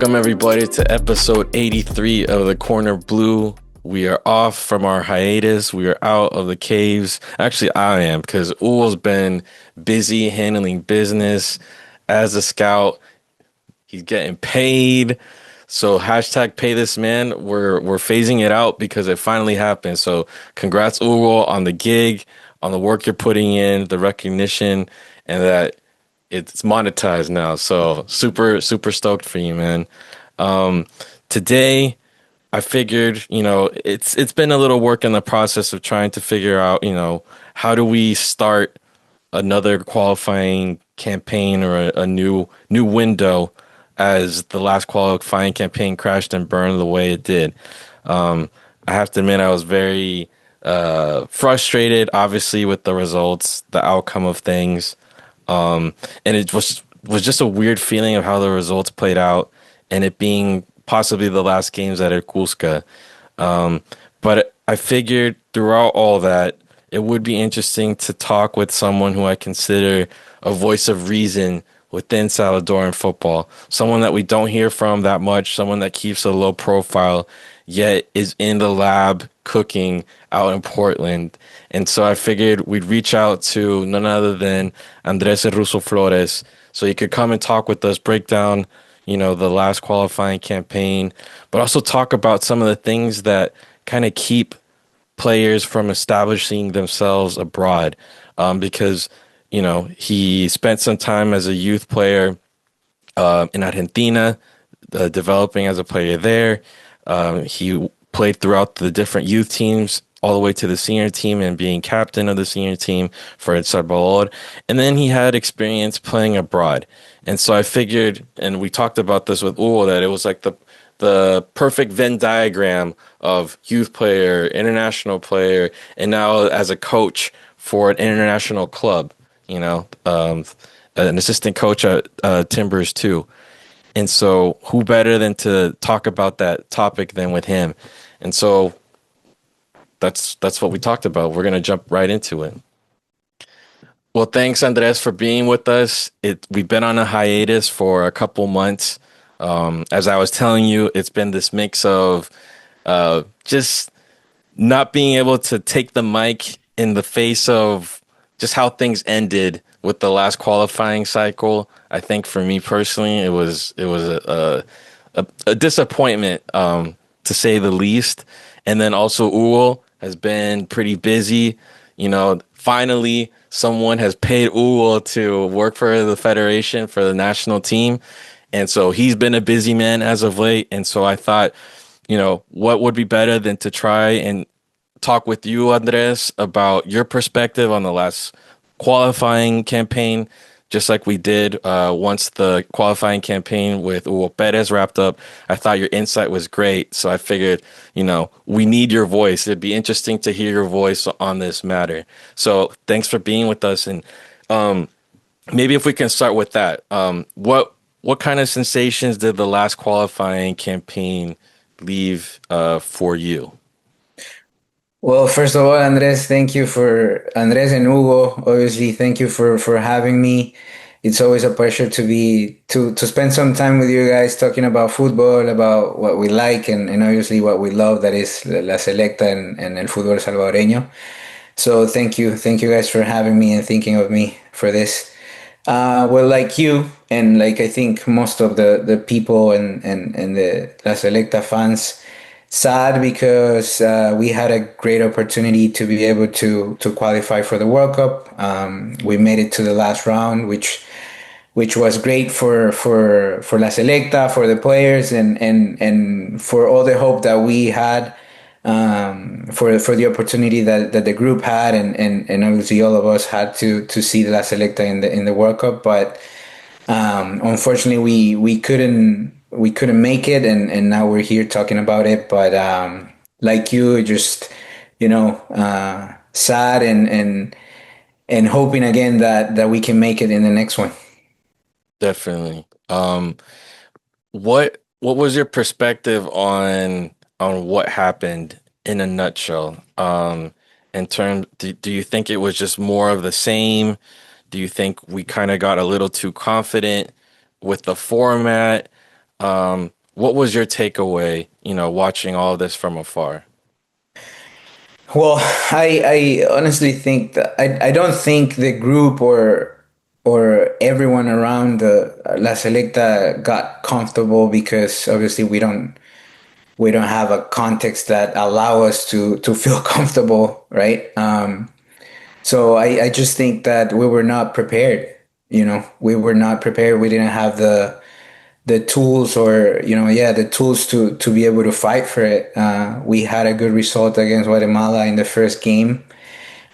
Welcome everybody to episode 83 of the Corner Blue. We are off from our hiatus. We are out of the caves. Actually, I am because Uwo's been busy handling business as a scout. He's getting paid. So hashtag pay this man. We're phasing it out because it finally happened. So congrats, Uwo, on the gig, on the work you're putting in, the recognition, and that it's monetized now. So super, super stoked for you, man. Today I figured, it's been a little work in the process of trying to figure out, how do we start another qualifying campaign or a new window as the last qualifying campaign crashed and burned the way it did. I have to admit I was very frustrated, obviously, with the results, the outcome of things. And it was just a weird feeling of how the results played out and it being possibly the last games at Irkutsk. But I figured throughout all that, it would be interesting to talk with someone who I consider a voice of reason within Salvadoran football, someone that we don't hear from that much, someone that keeps a low profile, yet is in the lab cooking out in Portland. And so I figured we'd reach out to none other than Andrés Flores so he could come and talk with us, break down, the last qualifying campaign, but also talk about some of the things that kind of keep players from establishing themselves abroad. Because, he spent some time as a youth player in Argentina, developing as a player there. He played throughout the different youth teams all the way to the senior team and being captain of the senior team for El Salvador. And then he had experience playing abroad. And so I figured, and we talked about this with Uwo, that it was like the perfect Venn diagram of youth player, international player, and now as a coach for an international club, an assistant coach at Timbers too. And so who better than to talk about that topic than with him? And so that's what we talked about. We're going to jump right into it. Well, thanks, Andres, for being with us. We've been on a hiatus for a couple months. As I was telling you, it's been this mix of just not being able to take the mic in the face of just how things ended with the last qualifying cycle. I think for me personally, it was a disappointment, to say the least. And then also Uwo has been pretty busy. Finally, someone has paid Uwo to work for the federation, for the national team. And so he's been a busy man as of late. And so I thought, what would be better than to try and talk with you, Andres, about your perspective on the last qualifying campaign, just like we did once the qualifying campaign with Uwo Perez wrapped up. I thought your insight was great. So I figured, we need your voice. It'd be interesting to hear your voice on this matter. So thanks for being with us. And maybe if we can start with that, what kind of sensations did the last qualifying campaign leave for you? Well, first of all, Andres, thank you for Andres and Hugo. Obviously, thank you for having me. It's always a pleasure to spend some time with you guys talking about football, about what we like and obviously what we love, that is La Selecta and el fútbol salvadoreño. So thank you guys for having me and thinking of me for this. Well, like you and like I think most of the people and the La Selecta fans, sad because we had a great opportunity to be able to qualify for the World Cup. We made it to the last round, which was great for La Selecta, for the players, and for all the hope that we had, for the opportunity that the group had, and obviously all of us had to see La Selecta in the World Cup. But unfortunately, we couldn't make it, and now we're here talking about it. But like you, just sad and hoping again that we can make it in the next one. Definitely. What was your perspective on what happened in a nutshell? In terms, do you think it was just more of the same? Do you think we kind of got a little too confident with the format? what was your takeaway, watching all of this from afar? Well, I honestly think that I don't think the group or everyone around the La Selecta got comfortable because obviously we don't have a context that allow us to feel comfortable, right? So I just think that we were not prepared. We were not prepared. We didn't have the tools or yeah, the tools to be able to fight for it. We had a good result against Guatemala in the first game,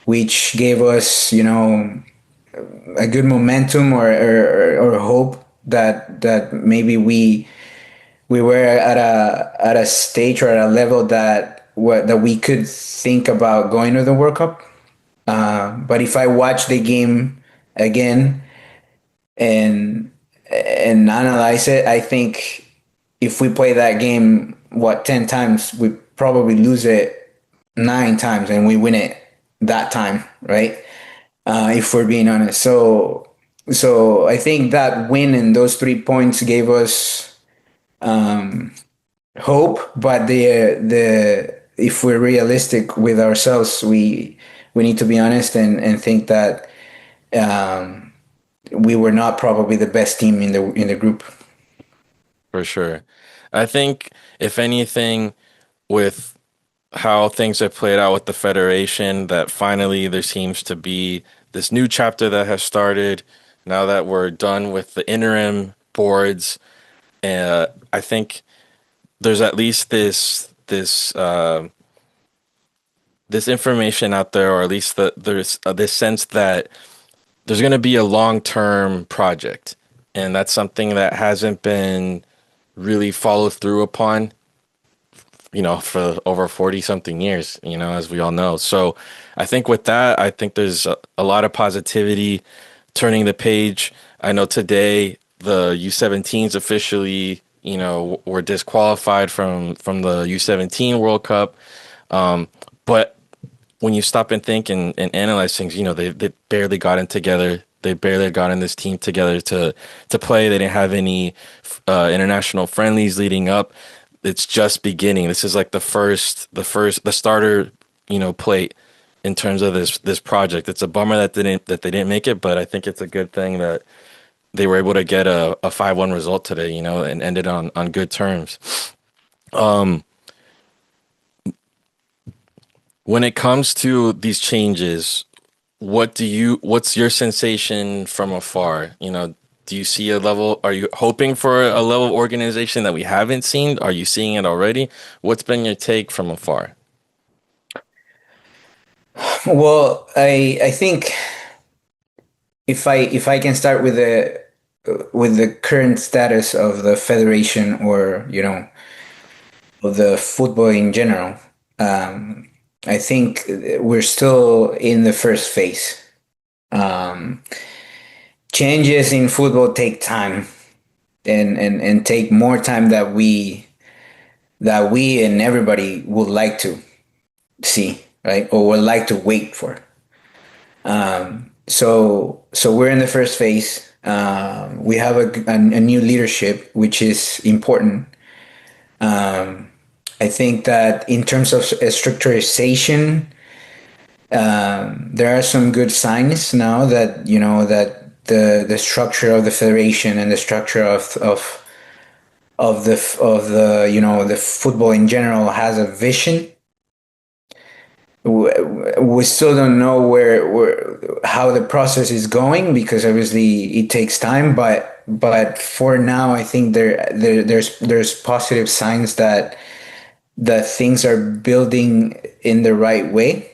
which gave us a good momentum or hope that maybe we were at a stage or at a level that we could think about going to the World Cup. But if I watch the game again and analyze it, I think if we play that game, 10 times, we probably lose it 9 times and we win it that time, right? If we're being honest. So I think that win and those 3 points gave us hope, but the if we're realistic with ourselves, we need to be honest and think that we were not probably the best team in the group. For sure. I think if anything, with how things have played out with the Federation, that finally there seems to be this new chapter that has started now that we're done with the interim boards. I think there's at least this information out there, or at least there's this sense that there's going to be a long-term project, and that's something that hasn't been really followed through upon, for over 40 something years, as we all know. So I think with that, I think there's a lot of positivity turning the page. I know today the U17s officially, were disqualified from the U17 World Cup. But when you stop and think and analyze things, they barely got in together. They barely got in this team together to play. They didn't have any international friendlies leading up. It's just beginning. This is like the starter, plate in terms of this project. It's a bummer that they didn't make it, but I think it's a good thing that they were able to get a 5-1 result today, and ended on good terms. Um, when it comes to these changes, what's your sensation from afar? Do you see a level, are you hoping for a level of organization that we haven't seen? Are you seeing it already? What's been your take from afar? Well, I think if I can start with the current status of the federation or of the football in general, I think we're still in the first phase. Um, Changes in football take time and take more time that we and everybody would like to see, right? Or would like to wait for. So we're in the first phase. We have a new leadership, which is important. I think that in terms of structurization, there are some good signs now that that the structure of the federation and the structure of the the football in general has a vision. We still don't know where how the process is going because obviously it takes time. But for now, I think there's positive signs that things are building in the right way.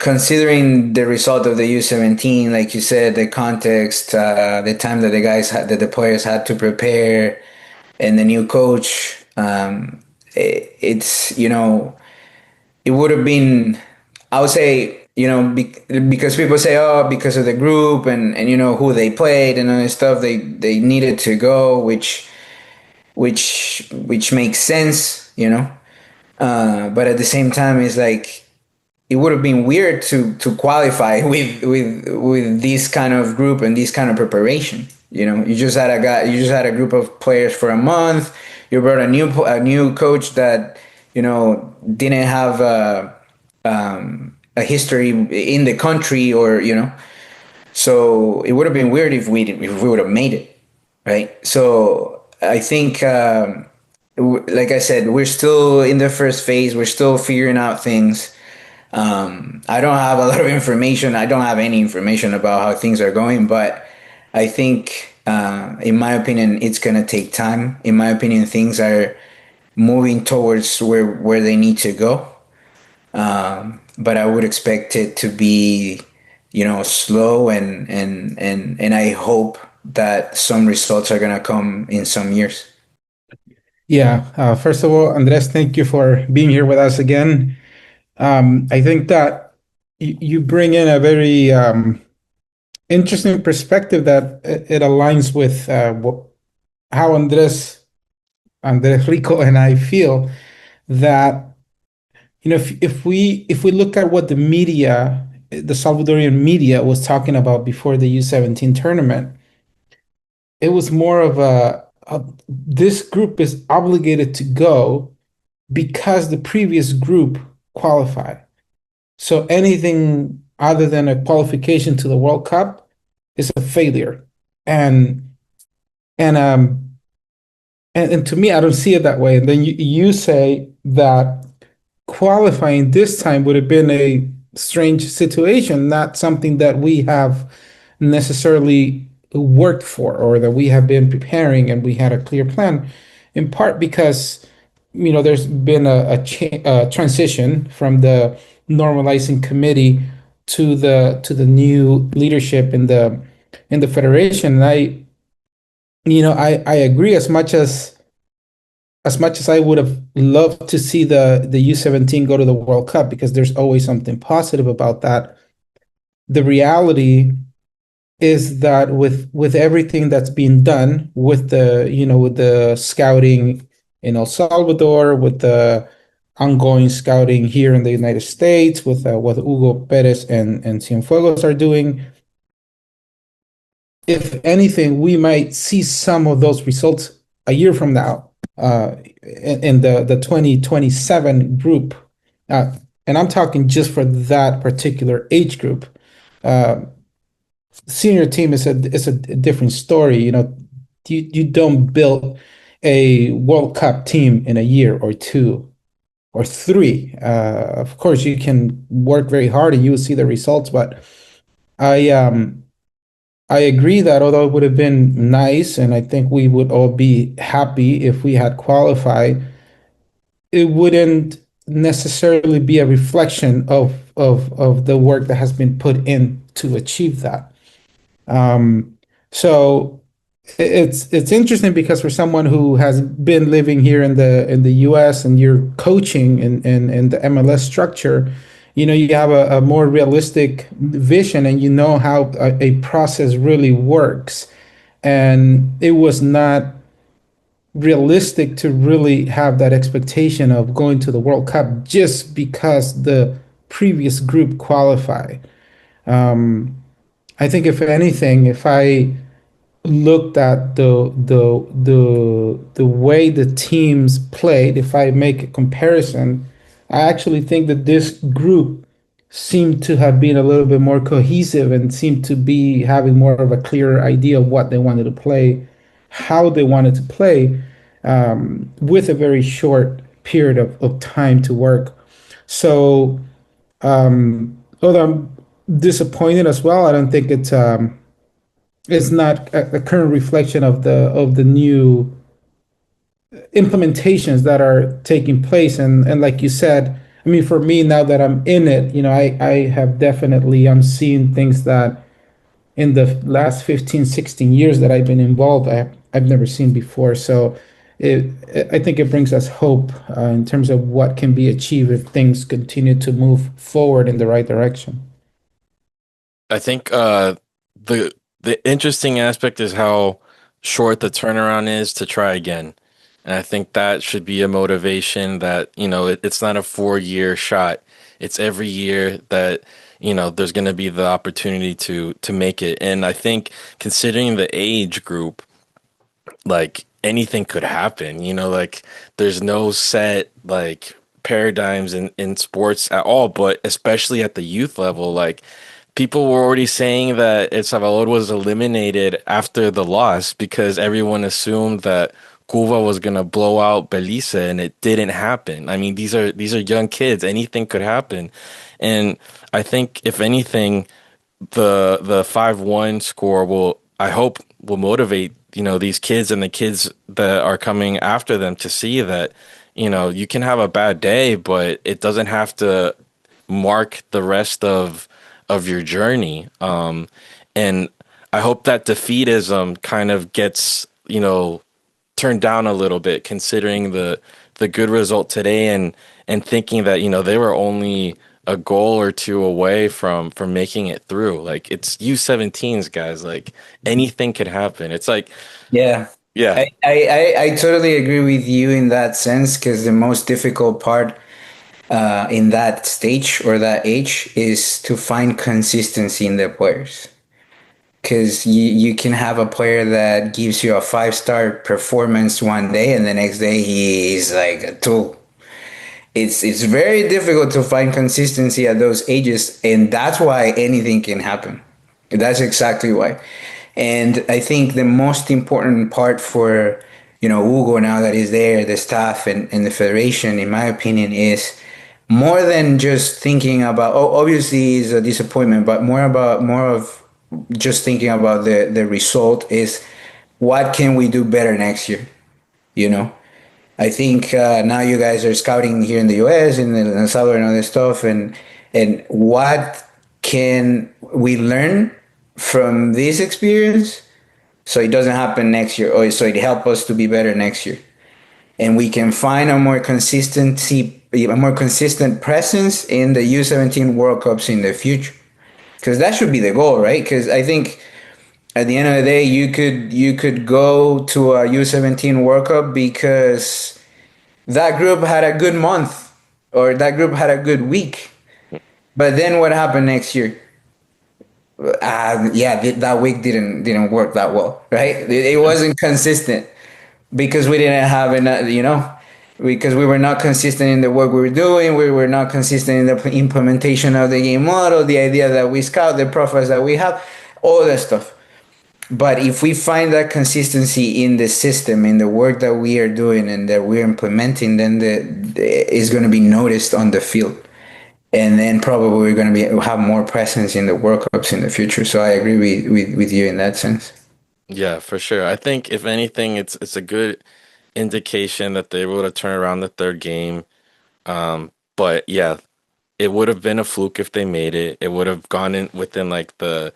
Considering the result of the U17, like you said, the context, the time that the players had to prepare, and the new coach, it's it would have been, I would say, because people say, oh, because of the group and who they played and other stuff, they needed to go, which makes sense. But at the same time, it's like it would have been weird to qualify with this kind of group and this kind of preparation. You just had a guy, you just had a group of players for a month. You brought a new coach that didn't have a history in the country, or so it would have been weird if we would have made it, right? So I think, like I said, we're still in the first phase. We're still figuring out things. I don't have a lot of information. I don't have any information about how things are going, but I think, in my opinion, it's gonna take time. In my opinion, things are moving towards where they need to go. But I would expect it to be, slow, and I hope that some results are gonna come in some years. Yeah. First of all, Andres, thank you for being here with us again. I think that you bring in a very interesting perspective that it aligns with how Andres Rico and I feel that if we look at what the Salvadorian media was talking about before the U17 tournament, it was more of this group is obligated to go because the previous group qualified. So anything other than a qualification to the World Cup is a failure. And and um and to me, I don't see it that way. And then you say that qualifying this time would have been a strange situation, not something that we have necessarily worked for or that we have been preparing and we had a clear plan, in part because there's been a transition from the normalizing committee to the new leadership in the federation. And I agree, as much as I would have loved to see the U17 go to the World Cup, because there's always something positive about that. The reality is that with everything that's being done with the scouting in El Salvador, with the ongoing scouting here in the United States, with what Hugo Perez and Cienfuegos are doing, if anything, we might see some of those results a year from now, in the 2027 group. Uh, and I'm talking just for that particular age group. Uh, Senior team is a different story. You don't build a World Cup team in a year or two or three. Of course, you can work very hard and you will see the results, but I um I agree that although it would have been nice, and I think we would all be happy if we had qualified, it wouldn't necessarily be a reflection of the work that has been put in to achieve that. Um, so it's interesting because for someone who has been living here in the US and you're coaching in the MLS structure, you have a more realistic vision and you know how a process really works. And it was not realistic to really have that expectation of going to the World Cup just because the previous group qualified. I think if anything, if I looked at the way the teams played, if I make a comparison, I actually think that this group seemed to have been a little bit more cohesive and seemed to be having more of a clearer idea of what they wanted to play, how they wanted to play, with a very short period of time to work. So, although I'm disappointed as well, I don't think it's not a current reflection of the new implementations that are taking place. And like you said, I mean, for me, now that I'm in it, I have definitely, I'm seeing things that in the last 15, 16 years that I've been involved, I've never seen before. So it I think it brings us hope, in terms of what can be achieved if things continue to move forward in the right direction. I think the interesting aspect is how short the turnaround is to try again. And I think that should be a motivation that, it's not a 4-year shot. It's every year that, there's going to be the opportunity to make it. And I think considering the age group, like anything could happen, like there's no set like paradigms in sports at all, but especially at the youth level, like people were already saying that El Salvador was eliminated after the loss because everyone assumed that Cuba was gonna blow out Belize, and it didn't happen. I mean, these are young kids. Anything could happen. And I think if anything, the 5-1 score I hope will motivate, these kids and the kids that are coming after them to see that, you can have a bad day, but it doesn't have to mark the rest of your journey. And I hope that defeatism kind of gets, turned down a little bit, considering the good result today, and thinking that, they were only a goal or two away from making it through. Like it's U17s, guys. Like anything could happen. It's like, Yeah. yeah, I totally agree with you in that sense because the most difficult part in that stage or that age is to find consistency in the players. Because you can have a player that gives you a 5-star performance one day and the next day he's like a tool. It's very difficult to find consistency at those ages, and that's why anything can happen. That's exactly why. And I think the most important part for Hugo, now that he's there, the staff and the federation, in my opinion, is more than just thinking about, oh, obviously it's a disappointment, but more of just thinking about the result is what can we do better next year, you know? I think now you guys are scouting here in the U.S. and in El Salvador and other stuff, and what can we learn from this experience so it doesn't happen next year, or so it help us to be better next year, and we can find a more consistent presence in the U17 World Cups in the future, because that should be the goal, right? Because I think at the end of the day, you could go to a U17 World Cup because that group had a good month or that group had a good week. But then what happened next year? Yeah, that week didn't work that well, right? It wasn't consistent because we didn't have enough, because we were not consistent in the work we were doing. We were not consistent in the implementation of the game model, the idea that we scout, the profiles that we have, all that stuff. But if we find that consistency in the system, in the work that we are doing and that we're implementing, then is going to be noticed on the field. And then probably we're going to have more presence in the World Cups in the future. So I agree with you in that sense. yeah, for sure. I think if anything, it's a good indication that they were able to turn around the third game. But yeah, it would have been a fluke if they made it. It would have gone in within like the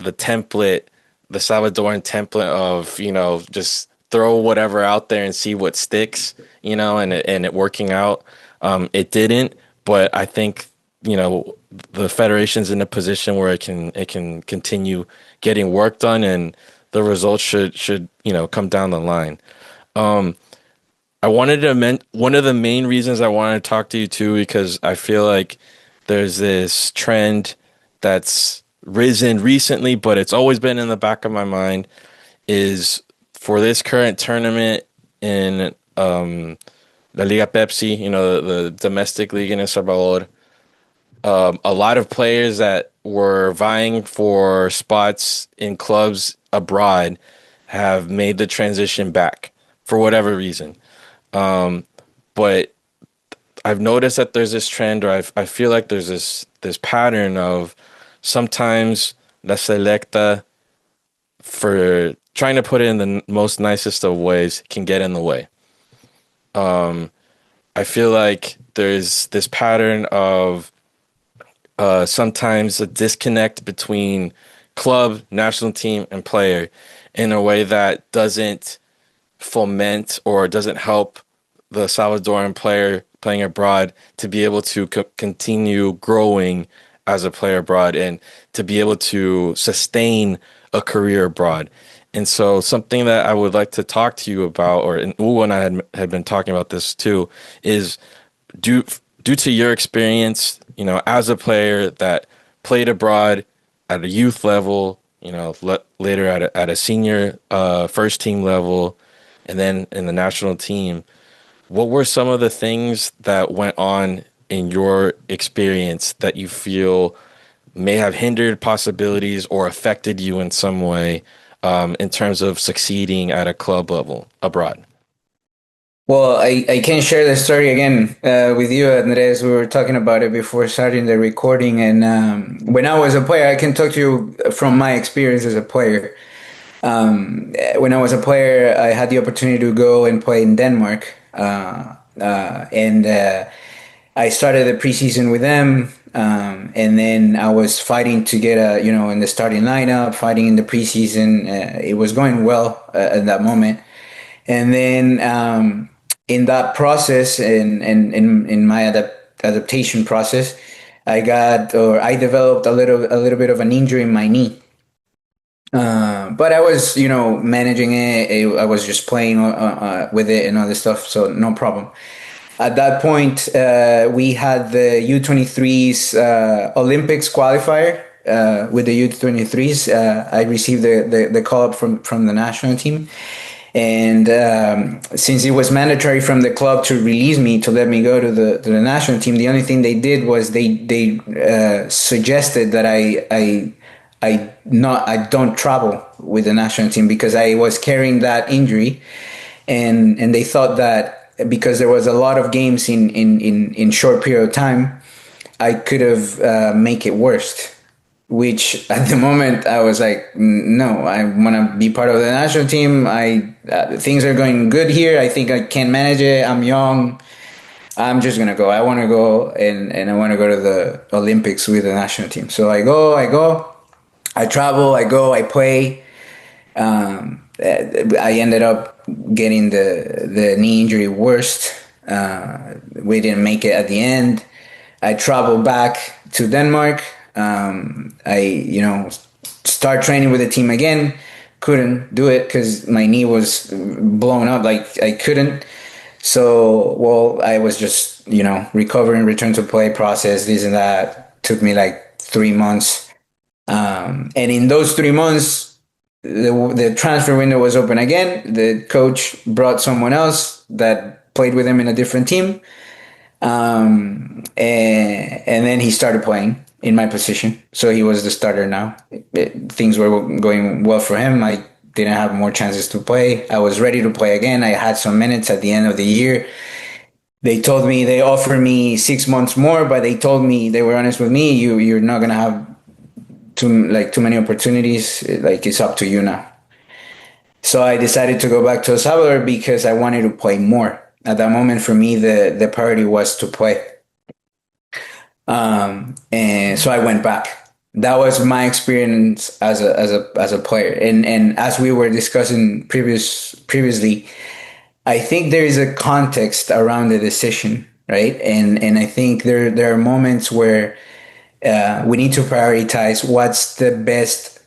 template, the Salvadoran template of, just throw whatever out there and see what sticks, and it working out. It didn't, but I think, the federation's in a position where it can continue getting work done, and the results should, come down the line. I wanted to one of the main reasons I wanted to talk to you too, because I feel like there's this trend that's risen recently, but it's always been in the back of my mind, is for this current tournament in La Liga Pepsi, the domestic league in El Salvador. A lot of players that were vying for spots in clubs abroad have made the transition back for whatever reason. But I've noticed that there's this trend, or I feel like there's this pattern of sometimes La Selecta, for trying to put it in the most nicest of ways, can get in the way. I feel like there's this pattern of sometimes a disconnect between club, national team, and player in a way that doesn't foment or doesn't help the Salvadoran player playing abroad to be able to continue growing as a player abroad and to be able to sustain a career abroad. And so something that I would like to talk to you about, and Hugo and I had been talking about this too, is due to your experience, as a player that played abroad at a youth level, later at a senior first team level, and then in the national team. What were some of the things that went on in your experience that you feel may have hindered possibilities or affected you in some way in terms of succeeding at a club level abroad? Well, I can share the story again with you, Andres. We were talking about it before starting the recording. And when I was a player, I can talk to you from my experience as a player. When I was a player, I had the opportunity to go and play in Denmark. And I started the preseason with them. And then I was fighting to get in the starting lineup, fighting in the preseason. It was going well at that moment. And then in that process, in my adaptation process, I developed a little bit of an injury in my knee. But I was, managing it. I was just playing with it and all this stuff, so no problem. At that point, we had the U23s Olympics qualifier with the U23s. I received the call up from the national team. And since it was mandatory from the club to release me to let me go to the national team, the only thing they did was they suggested that I don't travel with the national team because I was carrying that injury, and they thought that because there was a lot of games in short period of time, I could have make it worse. Which at the moment I was like, no, I want to be part of the national team. Things are going good here. I think I can manage it. I'm young. I'm just gonna go. I want to go and I want to go to the Olympics with the national team. So I travel, I go, I play. I ended up getting the knee injury worst. We didn't make it at the end. I traveled back to Denmark. I start training with the team again. Couldn't do it because my knee was blown up. Like I couldn't. So, well, I was just, recovering, return to play process, this and that. Took me like 3 months. And in those 3 months, the transfer window was open again. The coach brought someone else that played with him in a different team. And then he started playing in my position. So he was the starter now. Things were going well for him. I didn't have more chances to play. I was ready to play again. I had some minutes at the end of the year. They offered me 6 months more, but they told me, they were honest with me, you're not going to have too many opportunities. Like, it's up to you now. So I decided to go back to El Salvador because I wanted to play more. At that moment, for me, the priority was to play. And so I went back. That was my experience as a player. And as we were discussing previously, I think there is a context around the decision, right? And I think there are moments where we need to prioritize what's the best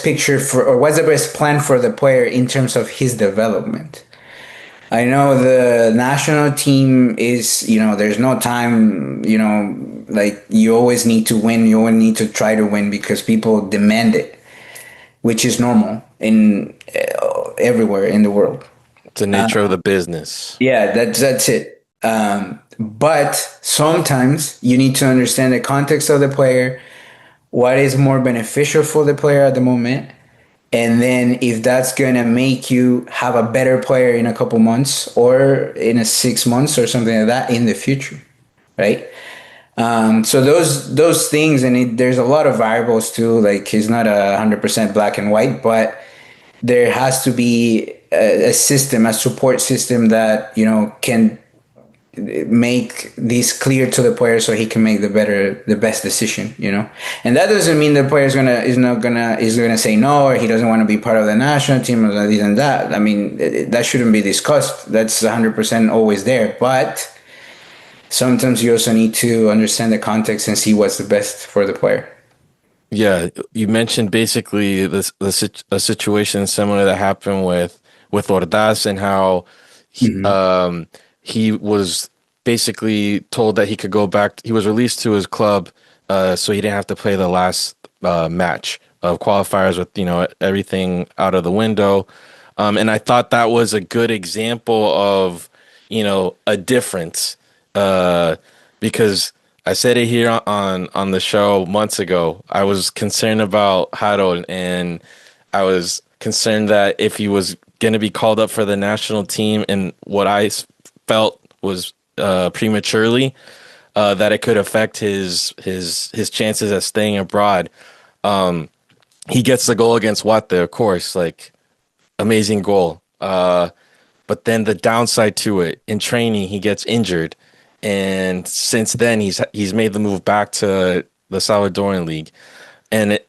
picture for, or what's the best plan for the player in terms of his development. I know the national team is, there's no time, like you always need to win. You always need to try to win because people demand it, which is normal in everywhere in the world. It's the nature of the business. Yeah, that's it. But sometimes you need to understand the context of the player, what is more beneficial for the player at the moment. And then if that's going to make you have a better player in a couple months or in a 6 months or something like that in the future, right? So those things, and there's a lot of variables too. Like, it's not 100% black and white, but there has to be a system, a support system that can make this clear to the player so he can make the best decision. And that doesn't mean the player is gonna say no, or he doesn't want to be part of the national team, or this and that. I mean, that shouldn't be discussed. That's 100% always there. But sometimes you also need to understand the context and see what's the best for the player. Yeah, you mentioned basically a situation similar that happened with Ordaz, and how he was basically told that he could go back. He was released to his club so he didn't have to play the last match of qualifiers with, everything out of the window. And I thought that was a good example of, a difference. Uh, because I said it here on the show months ago. I was concerned about Harold, and I was concerned that if he was going to be called up for the national team, and what felt was prematurely, that it could affect his chances at staying abroad. He gets the goal against Wate, of course, like amazing goal. But then the downside to it, in training, he gets injured, and since then he's made the move back to the Salvadoran League, and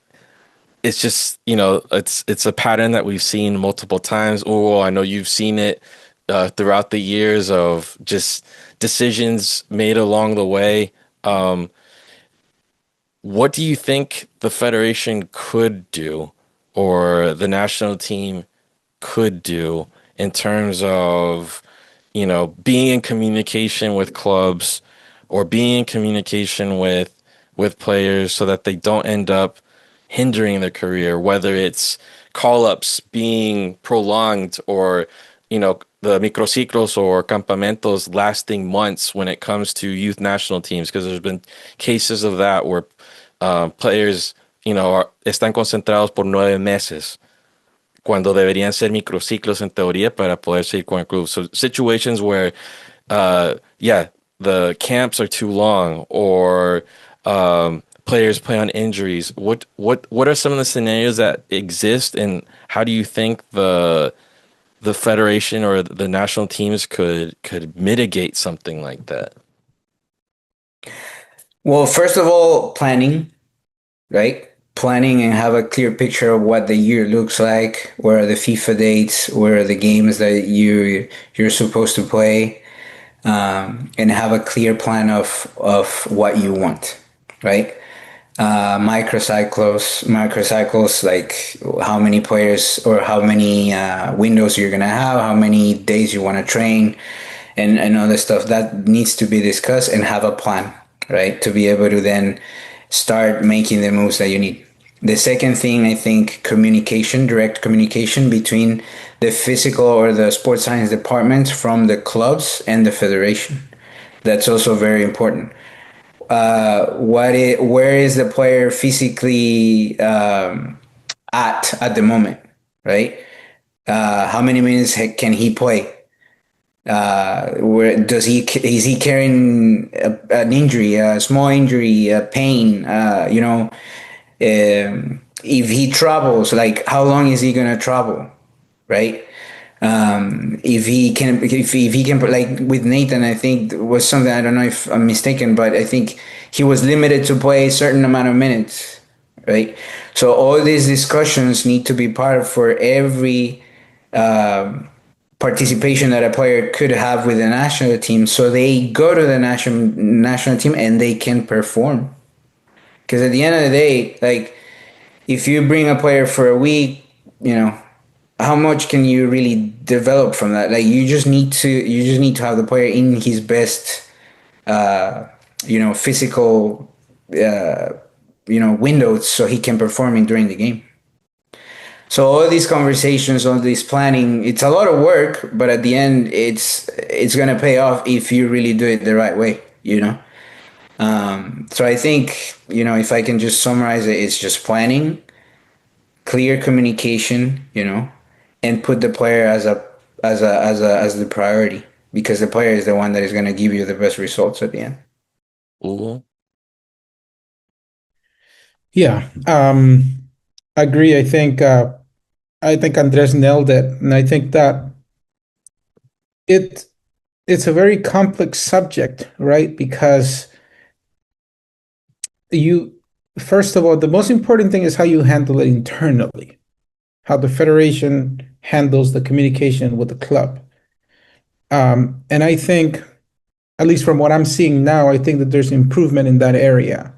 it's just, it's a pattern that we've seen multiple times. Oh, I know you've seen it throughout the years of just decisions made along the way. Um, what do you think the federation could do, or the national team could do, in terms of, being in communication with clubs, or being in communication with players, so that they don't end up hindering their career, whether it's call-ups being prolonged, or, the microciclos or campamentos lasting months when it comes to youth national teams, because there's been cases of that where players, están concentrados por 9 meses cuando deberían ser microciclos en teoría para poder seguir con el club. So situations where, yeah, the camps are too long, or players play on injuries. What are some of the scenarios that exist, and how do you think the federation or the national teams could mitigate something like that? Well, first of all, planning, right? Planning and have a clear picture of what the year looks like, where are the FIFA dates, where are the games that you're supposed to play, and have a clear plan of what you want, right? Microcycles, like how many players or how many windows you're gonna have, how many days you want to train, and other stuff that needs to be discussed and have a plan, right? To be able to then start making the moves that you need. The second thing, I think, communication, direct communication between the physical or the sports science departments from the clubs and the federation. That's also very important. Where is the player physically at the moment, right? How many minutes can he play? Where does he is he carrying an injury, a small injury, a pain? If he travels, like how long is he gonna travel, right? If he can, like with Nathan, I think was something, I don't know if I'm mistaken, but I think he was limited to play a certain amount of minutes, right? So all these discussions need to be part of for every participation that a player could have with the national team, so they go to the national team and they can perform. Because at the end of the day, like if you bring a player for a week, how much can you really develop from that? Like you just need to have the player in his best physical windows so he can perform during the game. So all these conversations, all this planning, it's a lot of work, but at the end it's gonna pay off if you really do it the right way. So I think, if I can just summarize it, it's just planning, clear communication, and put the player as the priority, because the player is the one that is going to give you the best results at the end. Ooh. Yeah, I agree. I think Andres nailed it, and I think that it it's a very complex subject, right? Because you first of all, the most important thing is how you handle it internally, how the federation handles the communication with the club. And I think, at least from what I'm seeing now, I think that there's improvement in that area,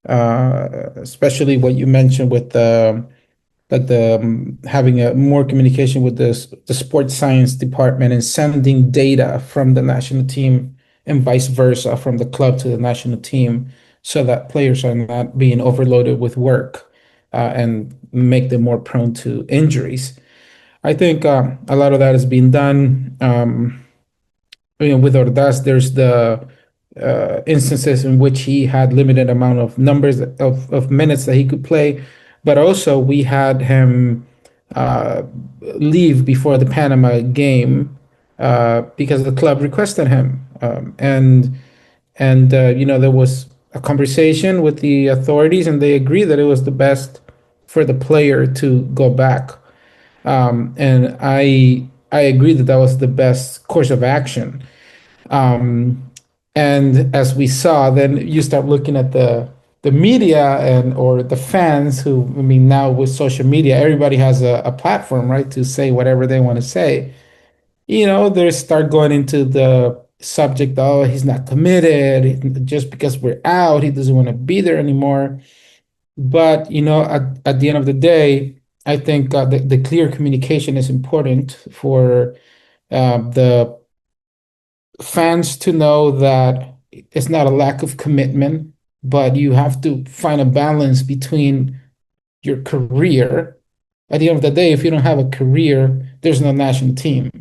especially what you mentioned with the having a more communication with the sports science department and sending data from the national team and vice versa from the club to the national team. so that players are not being overloaded with work and make them more prone to injuries. I think a lot of that is being done. With Ordaz, there's the instances in which he had limited amount of numbers of minutes that he could play, but also we had him uh, leave before the Panama game because the club requested him, and there was a conversation with the authorities, and they agreed that it was the best for the player to go back. And I agree that that was the best course of action. And as we saw, then you start looking at the media and or the fans who, I mean, now with social media, everybody has a platform, right, to say whatever they want to say. They start going into the subject, oh, he's not committed. Just because we're out, he doesn't want to be there anymore. But, at the end of the day, I think the clear communication is important for the fans to know that it's not a lack of commitment, but you have to find a balance between your career. At the end of the day, if you don't have a career, there's no national team.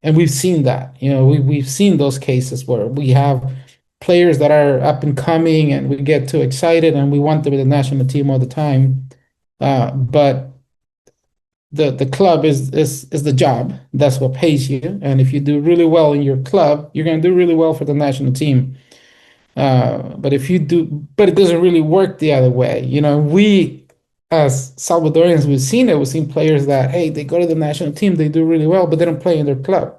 And we've seen that. We've seen those cases where we have players that are up and coming and we get too excited and we want them in the national team all the time. But the club is the job. That's what pays you. And if you do really well in your club, you're going to do really well for the national team. But it doesn't really work the other way. We as Salvadorians, we've seen it. We've seen players that, hey, they go to the national team, they do really well, but they don't play in their club.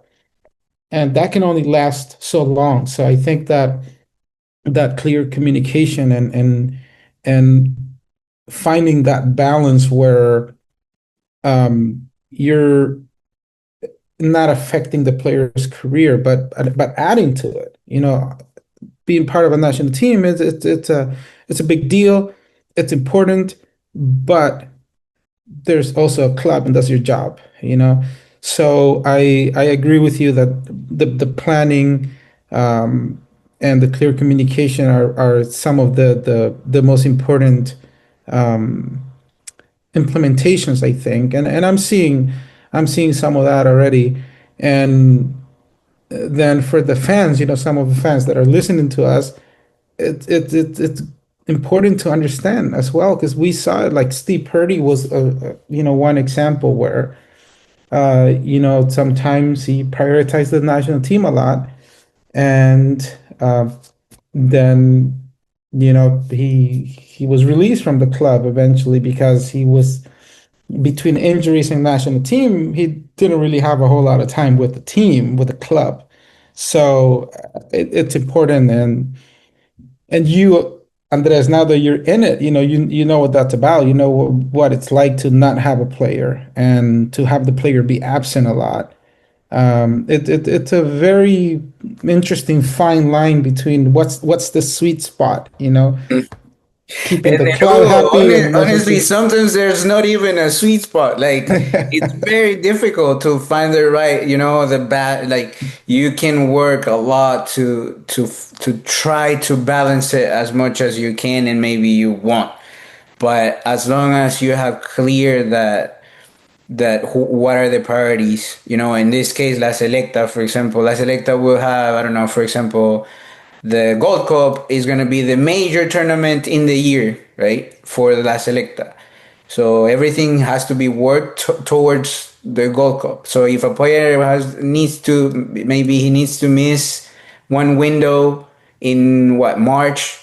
And that can only last so long. So I think that clear communication and finding that balance where you're not affecting the player's career, but adding to it. Being part of a national team is it's a big deal. It's important, but there's also a club, and that's your job. So I agree with you that the planning and the clear communication are some of the most important implementations, I think, and I'm seeing some of that already. And then for the fans, some of the fans that are listening to us, it's important to understand as well, because we saw it. Like Steve Purdy was one example where sometimes he prioritized the national team a lot, and then he was released from the club eventually because he was between injuries and national team. He didn't really have a whole lot of time with the team, with the club. So it's important. And you, Andres, now that you're in it, you know what that's about. You know what it's like to not have a player and to have the player be absent a lot. It's a very interesting fine line between what's the sweet spot, keeping the And club happy and national honestly, team. sometimes there's not even a sweet spot. Like it's very difficult to find the right, the bad. Like you can work a lot to try to balance it as much as you can, and maybe you won't. But as long as you have clear what are the priorities, in this case, La Selecta, for example, La Selecta will have, I don't know, for example, the Gold Cup is going to be the major tournament in the year, right? For the La Selecta. So everything has to be worked towards the Gold Cup. So if a player maybe he needs to miss one window in March,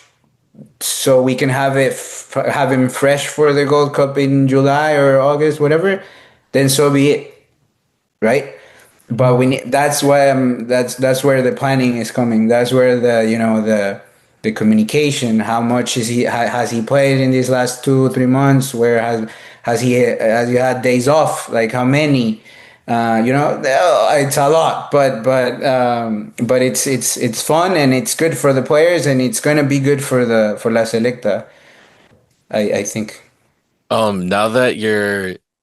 so we can have him fresh for the Gold Cup in July or August, whatever, then so be it, right? But we need, that's why that's where the planning is coming. That's where the communication. How much has he played in these last 2 3 months? Where has he had days off? Like how many? It's a lot, but it's fun and it's good for the players and it's gonna be good for La Selecta. I think. Now that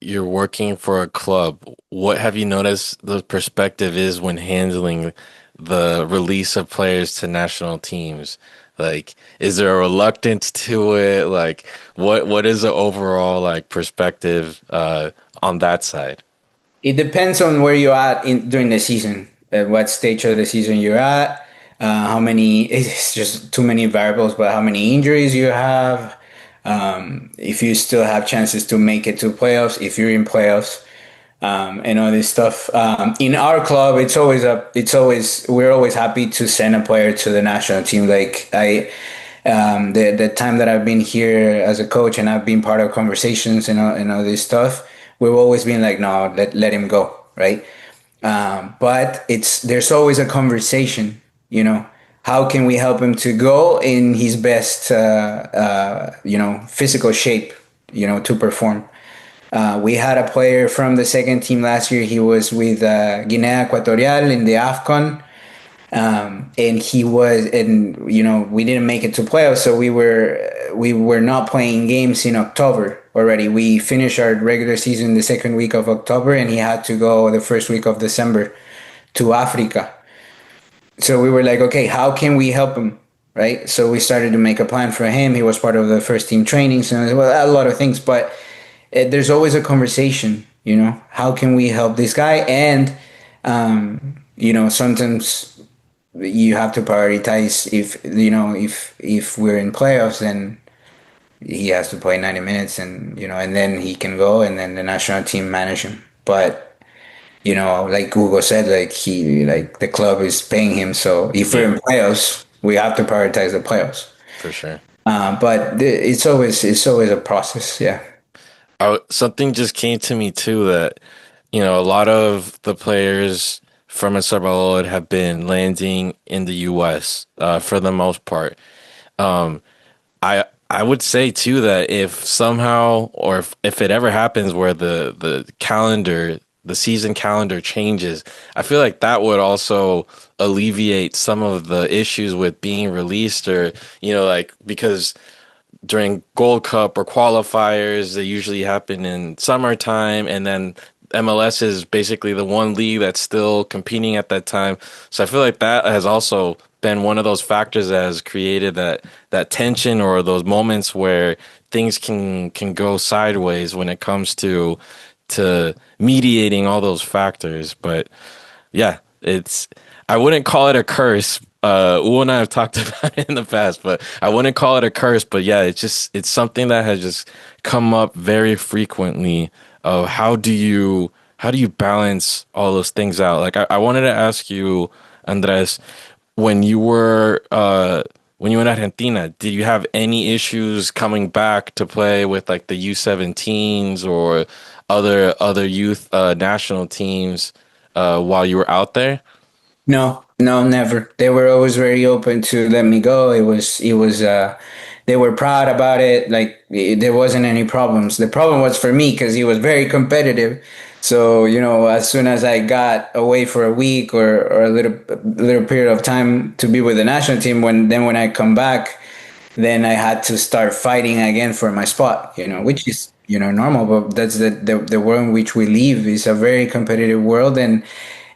you're working for a club, what have you noticed the perspective is when handling the release of players to national teams? Like, is there a reluctance to it? Like, what is the overall like perspective on that side? It depends on where you're at in during the season, at what stage of the season you're at, how many, it's just too many variables, but how many injuries you have, if you still have chances to make it to playoffs, if you're in playoffs, and all this stuff. In our club, we're always happy to send a player to the national team. The time that I've been here as a coach and I've been part of conversations and all this stuff, we've always been like, no, let him go, right? But there's always a conversation, you know. How can we help him to go in his best, physical shape, to perform? We had a player from the second team last year. He was with Guinea Equatorial in the AFCON, and we didn't make it to playoffs, so we were not playing games in October already. We finished our regular season the second week of October, and he had to go the first week of December to Africa. So we were like, okay, how can we help him? Right. So we started to make a plan for him. He was part of the first team trainings and a lot of things, but there's always a conversation, how can we help this guy? And, sometimes you have to prioritize if we're in playoffs, then he has to play 90 minutes and then he can go and then the national team manage him. But, like Hugo said, like the club is paying him. So if we're Yeah, in playoffs, we have to prioritize the playoffs. for sure. But it's always a process. Yeah. Something just came to me too that, a lot of the players from El Salvador have been landing in the US for the most part. Um, I would say too that if somehow or if it ever happens where the season calendar changes, I feel like that would also alleviate some of the issues with being released or, like because during Gold Cup or qualifiers. They usually happen in summertime, and then MLS is basically the one league that's still competing at that time. So I feel like that has also been one of those factors that has created that tension or those moments where things can go sideways when it comes to mediating all those factors. But yeah, I wouldn't call it a curse. Uwe and I have talked about it in the past, but I wouldn't call it a curse. But yeah, it's something that has just come up very frequently. Of how do you balance all those things out? Like I wanted to ask you, Andres, when you were in Argentina, did you have any issues coming back to play with like the U17s or other youth national teams while you were out there? No, no, never. They were always very open to let me go. They were proud about it. Like there wasn't any problems. The problem was for me because he was very competitive. So, as soon as I got away for a week or a little period of time to be with the national team, when I come back, then I had to start fighting again for my spot, which is, normal, but that's the world in which we live is a very competitive world, and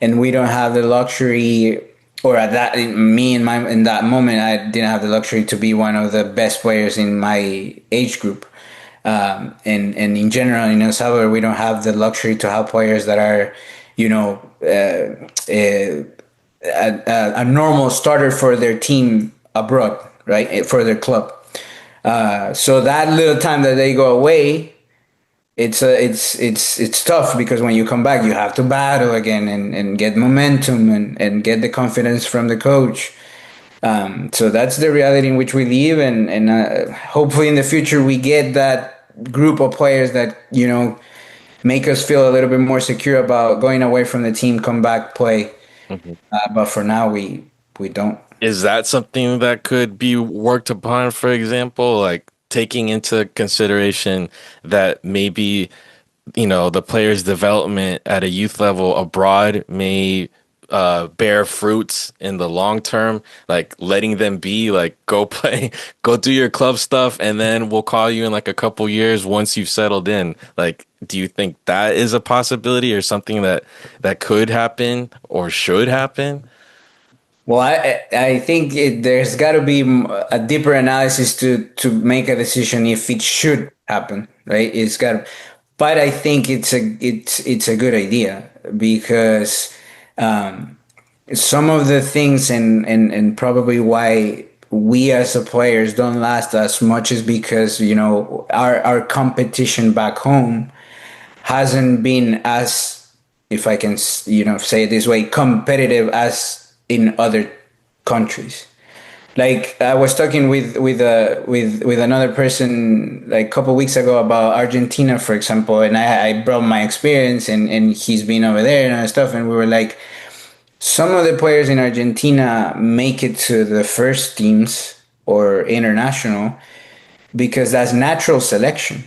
we don't have the luxury, or at that, me in that moment, I didn't have the luxury to be one of the best players in my age group. And in general, in El Salvador, we don't have the luxury to have players that are, a normal starter for their team abroad, right? For their club. So that little time that they go away, it's tough because when you come back, you have to battle again and get momentum and get the confidence from the coach. So that's the reality in which we live, and hopefully in the future we get that group of players that make us feel a little bit more secure about going away from the team, come back, play. But for now, we don't. Is that something that could be worked upon, for example, like taking into consideration that maybe, the player's development at a youth level abroad may bear fruits in the long term, like letting them be like, go play, go do your club stuff, and then we'll call you in like a couple years once you've settled in. Like, do you think that is a possibility or something that could happen or should happen? Well, I think there's got to be a deeper analysis to make a decision if it should happen, right? It's got, but I think it's a good idea because um, some of the things and probably why we as a players don't last as much is because our competition back home hasn't been as, if I can say it this way, competitive as in other countries. Like I was talking with another person like a couple weeks ago about Argentina, for example, and I brought my experience and he's been over there and stuff, and we were like, some of the players in Argentina make it to the first teams or international because that's natural selection,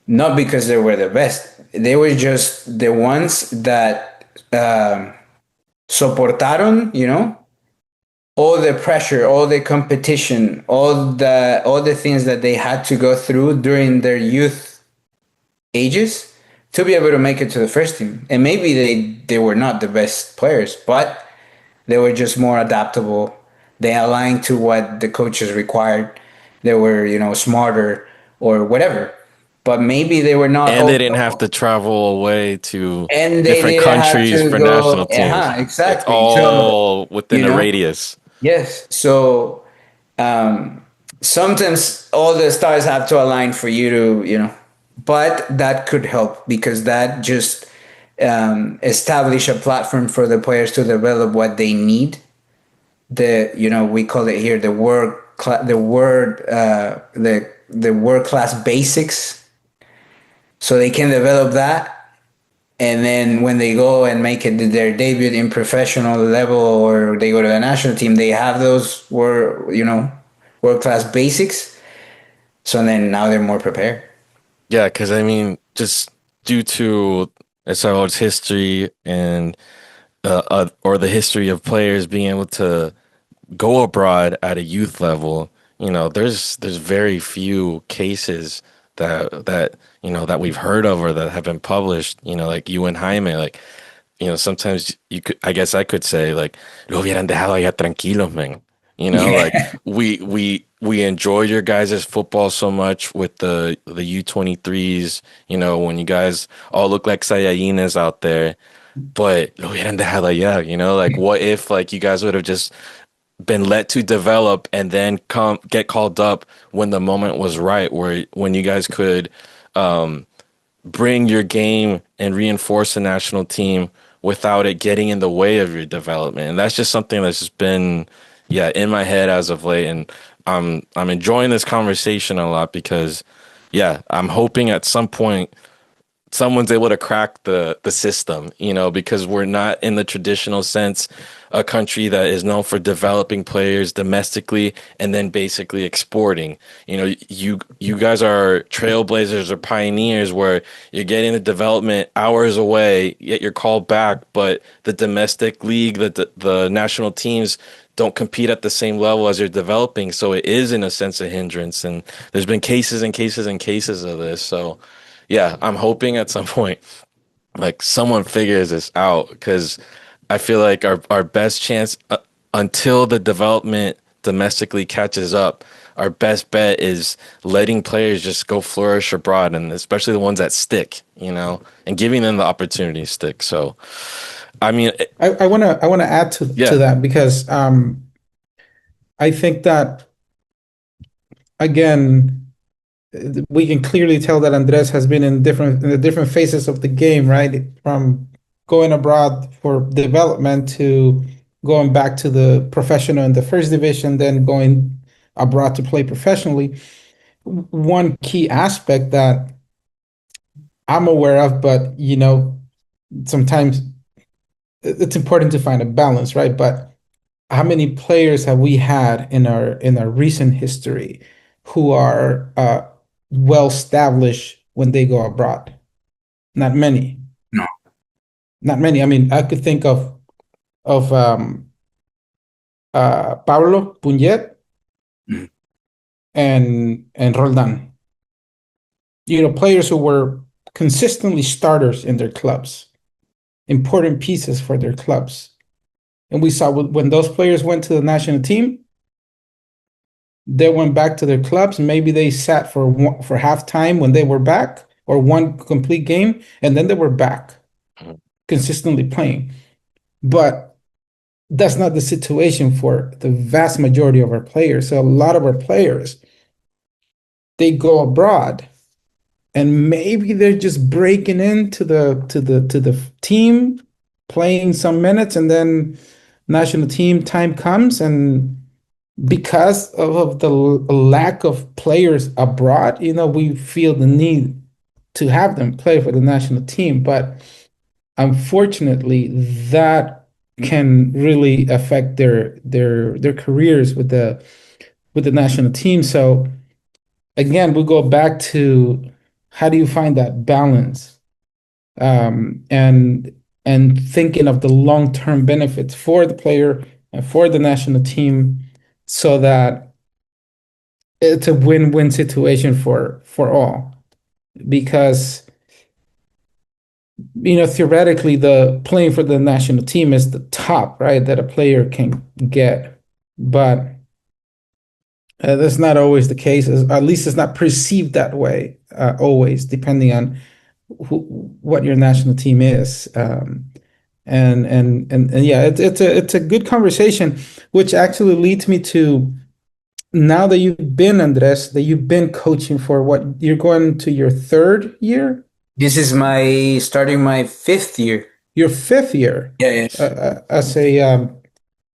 not because they were the best. They were just the ones that soportaron, all the pressure, all the competition, all the things that they had to go through during their youth ages to be able to make it to the first team. And maybe they were not the best players, but they were just more adaptable. They aligned to what the coaches required. They were, smarter or whatever. But maybe they were not And they all, didn't have to travel away to and they different didn't have countries to for go. national teams. It's Exactly. So, all within you a know, radius. yes. So um, sometimes all the stars have to align for you to, but that could help because that just establish a platform for the players to develop what they need. We call it here the world class basics, so they can develop that. And then when they go and make it their debut in professional level or they go to the national team, they have those world class basics. So then now they're more prepared. Yeah, because I mean, just due to El Salvador's history and or the history of players being able to go abroad at a youth level, there's very few cases that we've heard of or that have been published, like you and Jaime, like, sometimes I guess I could say like, lo hubieran dejado allá tranquilos, man. Like Yeah. we enjoyed your guys' football so much with the U23s, when you guys all look like Saiyajines out there, but lo hubieran dejado allá, like what if like you guys would have just been let to develop and then come get called up when the moment was right, where when you guys could um, bring your game and reinforce the national team without it getting in the way of your development. And that's just something that's just been, yeah, in my head as of late. And I'm enjoying this conversation a lot because, yeah, I'm hoping at some point someone's able to crack the system, because we're not in the traditional sense a country that is known for developing players domestically and then basically exporting. You guys are trailblazers or pioneers where you're getting the development hours away, yet you're called back, but the domestic league, the national teams don't compete at the same level as you're developing. So it is in a sense a hindrance. And there's been cases and cases and cases of this. So yeah, I'm hoping at some point like someone figures this out because I feel like our best chance until the development domestically catches up, our best bet is letting players just go flourish abroad, and especially the ones that stick, and giving them the opportunity to stick. So, I mean, I wanna add to yeah, that because I think that again we can clearly tell that Andres has been in the different phases of the game, right? From going abroad for development to going back to the professional in the first division, then going abroad to play professionally. One key aspect that I'm aware of, but sometimes it's important to find a balance, right? But how many players have we had in our recent history who are well established when they go abroad? Not many. No. Not many. I mean, I could think of Pablo Puñet Mhm. and Roldan. Players who were consistently starters in their clubs, important pieces for their clubs. And we saw when those players went to the national team, they went back to their clubs. Maybe they sat for halftime when they were back, or one complete game, and then they were back consistently playing. But that's not the situation for the vast majority of our players. So a lot of our players, they go abroad, and maybe they're just breaking into the team, playing some minutes, and then national team time comes, and because of the lack of players abroad, we feel the need to have them play for the national team. But unfortunately, that can really affect their careers with the national team. So again, we go back to how do you find that balance, and thinking of the long-term benefits for the player and for the national team, so that it's a win-win situation for all. Because theoretically, the playing for the national team is the top, right, that a player can get. But that's not always the case. At least it's not perceived that way, always, depending on what your national team is. And yeah, it's a good conversation, which actually leads me to, now that you've been coaching for what, you're going to your third year, This is my starting my fifth year. your fifth year, Yeah, yeah, as a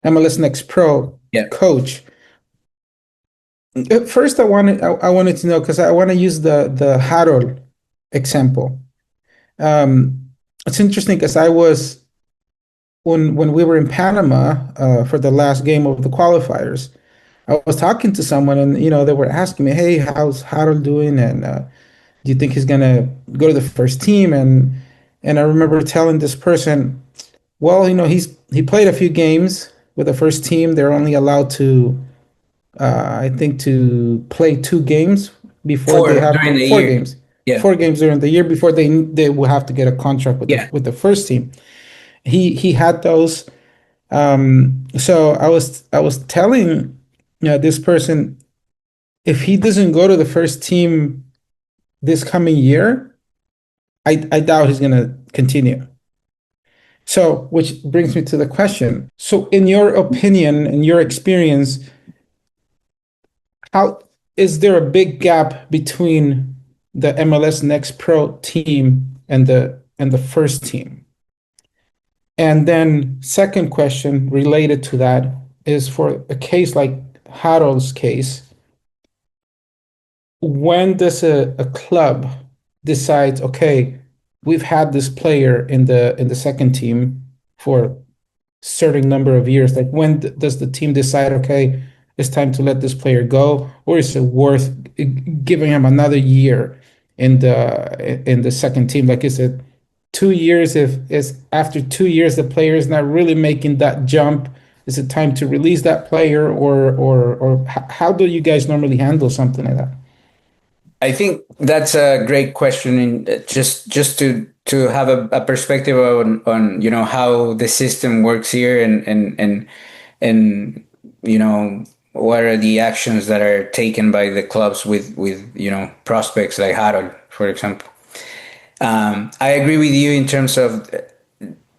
MLS Next Pro yeah. coach. First, I wanted to know, because I want to use the Harold example. It's interesting because I was when we were in Panama, for the last game of the qualifiers. I was talking to someone, and they were asking me, "Hey, how's Harold doing? And do you think he's gonna go to the first team?" And I remember telling this person, "Well, he played a few games with the first team. They're only allowed to, I think, to play 2 games before they Four have during the four year. games, Yeah, 4 games during the year before they will have to get a contract with the yeah. with the first team." He had those. So I was telling, this person, if he doesn't go to the first team this coming year, I doubt he's gonna continue. So, which brings me to the question. So, in your opinion, in your experience, how is there a big gap between the MLS Next Pro team and the first team? And then, second question related to that is, for a case like Harold's case, when does a club decides, okay, we've had this player in the second team for certain number of years, like when does the team decide, okay, it's time to let this player go, or is it worth giving him another year in the second team? Like, is it 2 years? If is after 2 years the player is not really making that jump, is it time to release that player, or how do you guys normally handle something like that? I think that's a great question, and just to have a perspective on how the system works here, and what are the actions that are taken by the clubs with prospects like Harold, for example. I agree with you in terms of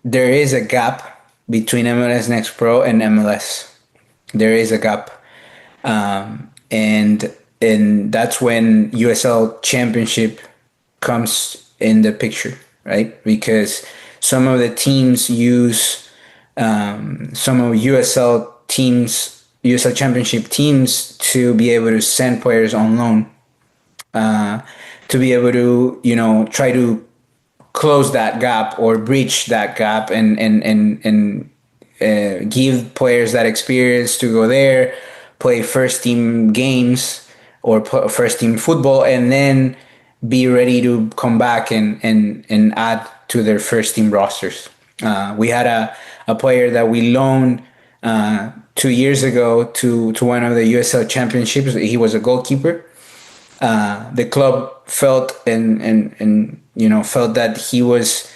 there is a gap between MLS Next Pro and MLS. There is a gap, and that's when USL Championship comes in the picture, right? Because some of the teams use some of USL Championship teams to be able to send players on loan, to be able to try to close that gap or breach that gap, and give players that experience to go there, play first team games or first team football, and then be ready to come back and add to their first team rosters. We had a player that we loaned 2 years ago to one of the USL championships. He was a goalkeeper. The club felt and felt that he was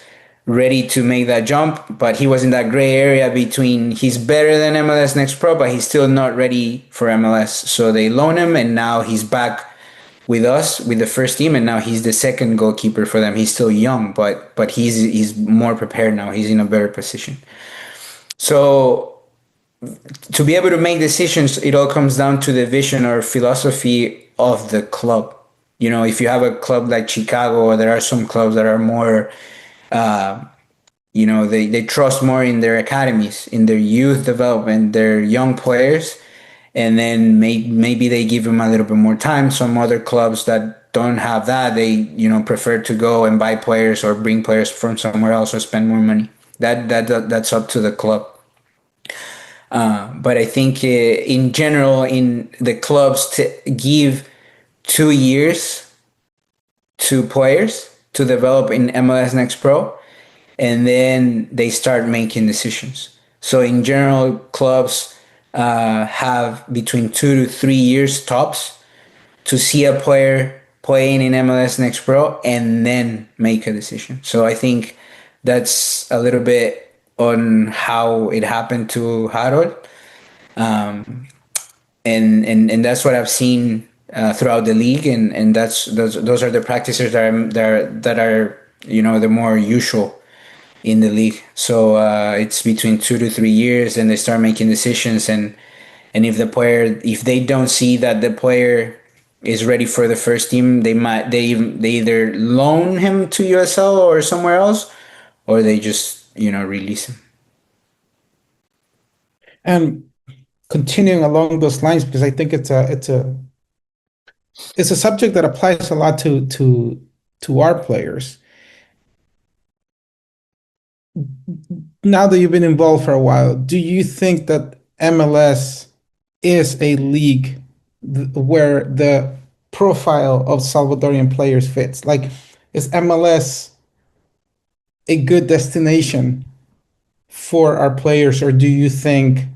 ready to make that jump, but he was in that gray area between he's better than MLS Next Pro, but he's still not ready for MLS. So they loan him, and now he's back with us with the first team, and now he's the second goalkeeper for them. He's still young, but he's more prepared now. He's in a better position. So to be able to make decisions, it all comes down to the vision or philosophy of the club. You know, if you have a club like Chicago, or there are some clubs that are more, they trust more in their academies, in their youth development, their young players, and then maybe they give them a little bit more time. Some other clubs that don't have that, they prefer to go and buy players or bring players from somewhere else or spend more money. That's up to the club. But I think in general, in the clubs to give 2 years to players to develop in MLS Next Pro, and then they start making decisions. So in general, clubs have between 2 to 3 years tops to see a player playing in MLS Next Pro and then make a decision. So I think that's a little bit on how it happened to Harold. And that's what I've seen throughout the league, and those are the practices that are the more usual in the league. So it's between 2 to 3 years, and they start making decisions. And if they don't see that the player is ready for the first team, they either loan him to USL or somewhere else, or they just release him. And continuing along those lines, because I think it's a subject that applies a lot to our players. Now that you've been involved for a while, do you think that MLS is a league where the profile of Salvadorian players fits? Like, is MLS a good destination for our players, or do you think,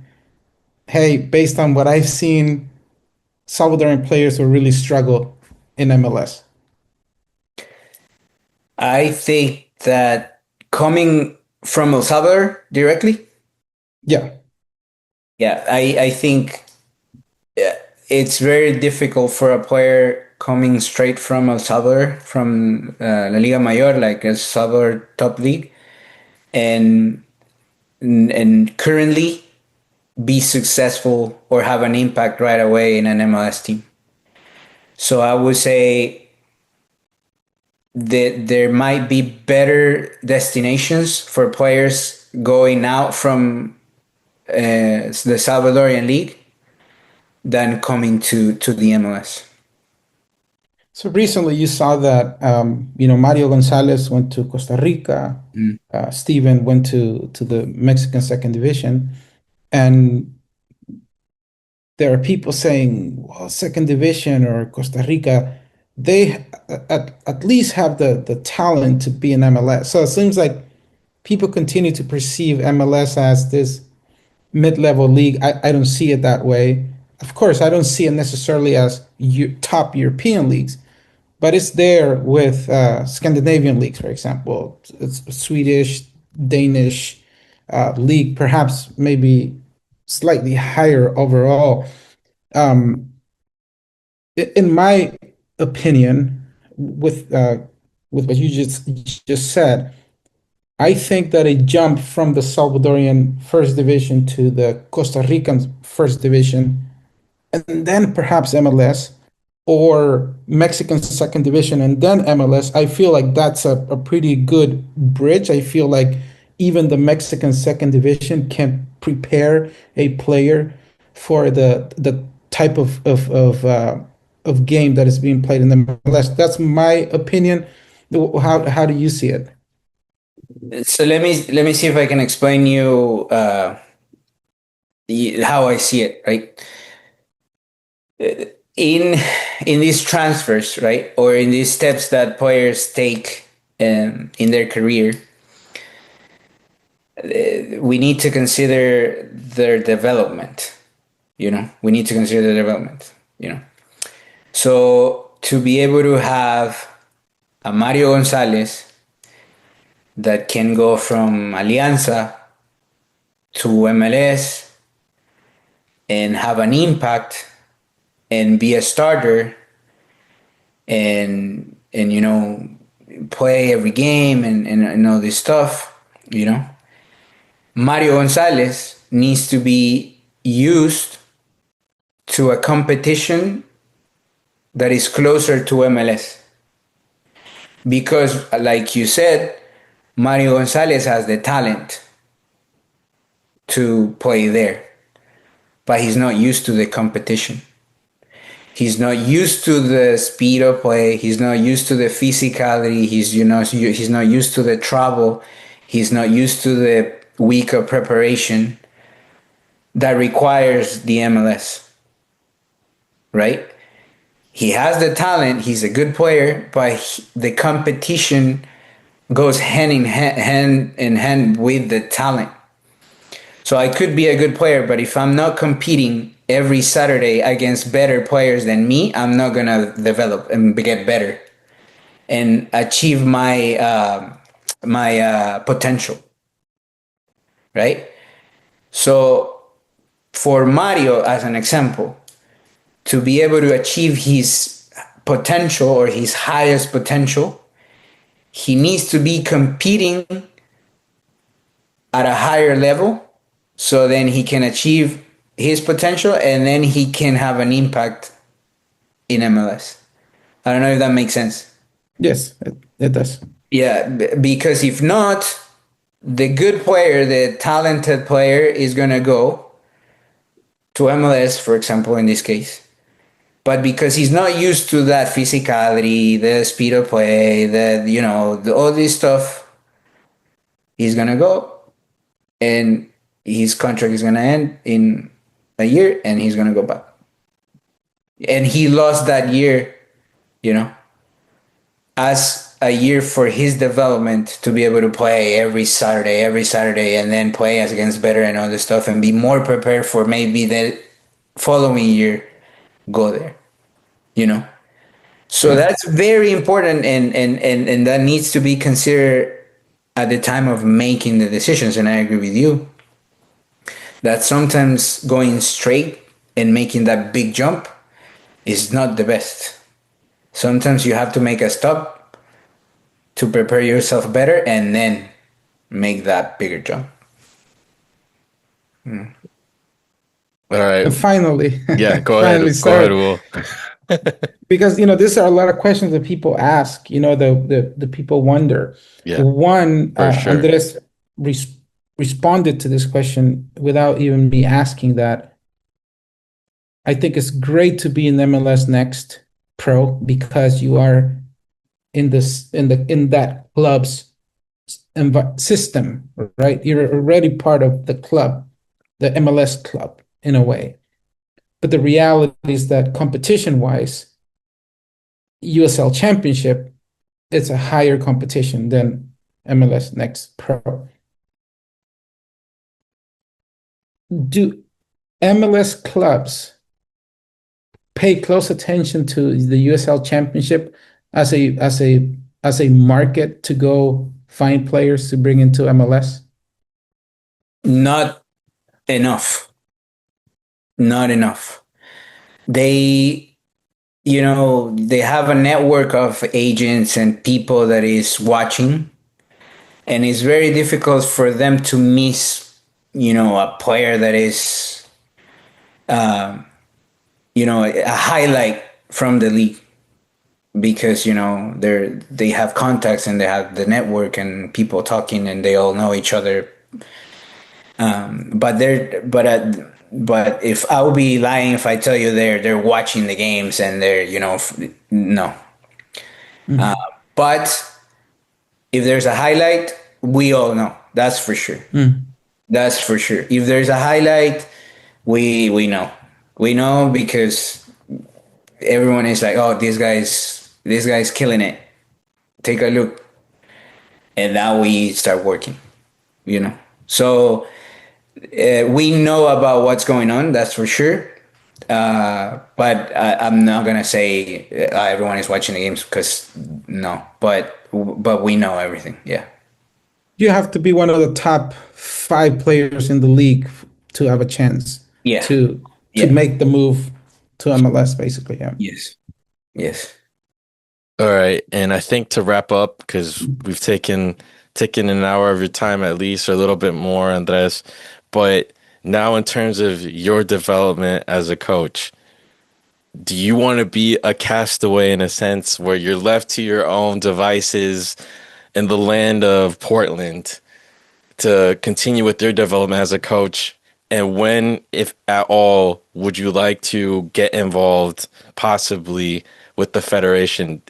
hey, based on what I've seen, Salvadorian players will really struggle in MLS? I think that coming from El Salvador directly, Yeah. yeah, I think it's very difficult for a player coming straight from El Salvador, from La Liga Mayor, like El Salvador top league, and and currently be successful or have an impact right away in an MLS team. So I would say that there might be better destinations for players going out from the Salvadorian league than coming to the MLS. So recently you saw that Mario Gonzalez went to Costa Rica, Mm. Steven went to the Mexican second division, and there are people saying, well, second division or Costa Rica, they at least have the talent to be in MLS. So it seems like people continue to perceive MLS as this mid-level league. I don't see it that way. Of course, I don't see it necessarily as top European leagues, but it's there with Scandinavian leagues, for example. It's Swedish, Danish league, perhaps maybe slightly higher overall. Um, in my opinion, with what you just said, I think that a jump from the Salvadorian first division to the Costa Rican first division, and then perhaps MLS, or Mexican second division and then MLS, I feel like that's a pretty good bridge. I feel like even the Mexican second division can prepare a player for the type of game that is being played in the MLS. That's my opinion. How do you see it? So let me see if I can explain you how I see it. Right, in these transfers, right, or in these steps that players take in their career, we need to consider their development. We need to consider the development. So to be able to have a Mario Gonzalez that can go from Alianza to MLS and have an impact and be a starter and play every game and all this stuff, you know. Mario Gonzalez needs to be used to a competition that is closer to MLS because, like you said, Mario Gonzalez has the talent to play there, but he's not used to the competition. He's not used to the speed of play. He's not used to the physicality. He's not used to the travel. He's not used to the week of preparation that requires the MLS, right? He has the talent. He's a good player, but the competition goes hand in hand with the talent. So I could be a good player, but if I'm not competing every Saturday against better players than me, I'm not gonna develop and get better and achieve my potential, right? So for Mario, as an example, to be able to achieve his potential or his highest potential, he needs to be competing at a higher level so then he can achieve his potential and then he can have an impact in MLS. I don't know if that makes sense. Yes, it does. Yeah, because if not, the good player, the talented player is going to go to MLS, for example, in this case. But because he's not used to that physicality, the speed of play, all this stuff, he's going to go and his contract is going to end in a year and he's going to go back. And he lost that year, you know, as a year for his development to be able to play every Saturday, and then play as against better and all this stuff and be more prepared for maybe the following year go there, you know. So Yeah. that's very important and that needs to be considered at the time of making the decisions. And I agree with you that sometimes going straight and making that big jump is not the best. Sometimes you have to make a stop to prepare yourself better and then make that bigger jump. All right. And finally, Yeah, go ahead. finally, Go ahead, sorry, Will. because these are a lot of questions that people ask. The people wonder. Yeah, One, for sure. Andres res responded to this question without even me asking that. I think it's great to be in MLS Next Pro because you are in that club's system, right? You're already part of the club, the MLS club, in a way. But the reality is that competition-wise, USL Championship, it's a higher competition than MLS Next Pro. Do MLS clubs pay close attention to the USL Championship as a market to go find players to bring into MLS? Not enough. Not enough. They, they have a network of agents and people that is watching, and it's very difficult for them to miss, a player that is, a highlight from the league because they have contacts and they have the network and people talking and they all know each other. But if I would be lying if I tell you they're watching the games and they're no. Mm. But if there's a highlight, we all know. That's for sure. Mm. That's for sure. If there's a highlight, we know. We know because everyone is like, oh, this guy's killing it. Take a look, and now we start working. So we know about what's going on. That's for sure. But I'm not gonna say everyone is watching the games because no. But we know everything. Yeah. you have to be one of the top 5 players in the league to have a chance Yeah. to Yeah. make the move to MLS, basically. Yeah. Yes. Yes. All right, and I think to wrap up, because we've taken an hour of your time at least, or a little bit more, Andres. But now, in terms of your development as a coach, do you want to be a castaway in a sense where you're left to your own devices in the land of Portland to continue with your development as a coach? And when, if at all, would you like to get involved possibly with the federation?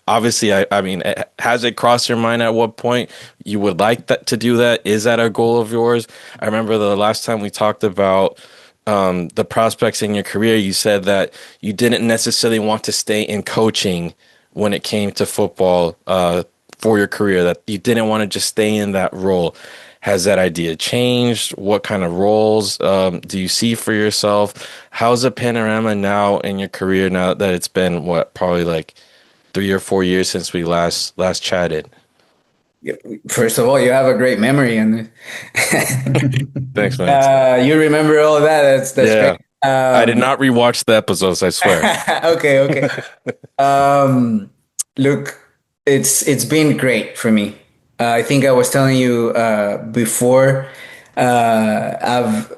Obviously, I mean, has it crossed your mind at what point you would like that to do that? Is that a goal of yours? I remember the last time we talked about the prospects in your career, you said that you didn't necessarily want to stay in coaching when it came to football for your career, that you didn't want to just stay in that role. Has that idea changed? What kind of roles do you see for yourself? How's the panorama now in your career now that it's been what, probably like 3 or 4 years since we last chatted? First of all, you have a great memory, and Thanks, man. you remember all that. That's great. Yeah, I did not rewatch the episodes, I swear. Okay, okay. Um, Look, it's been great for me. I think I was telling you before. I've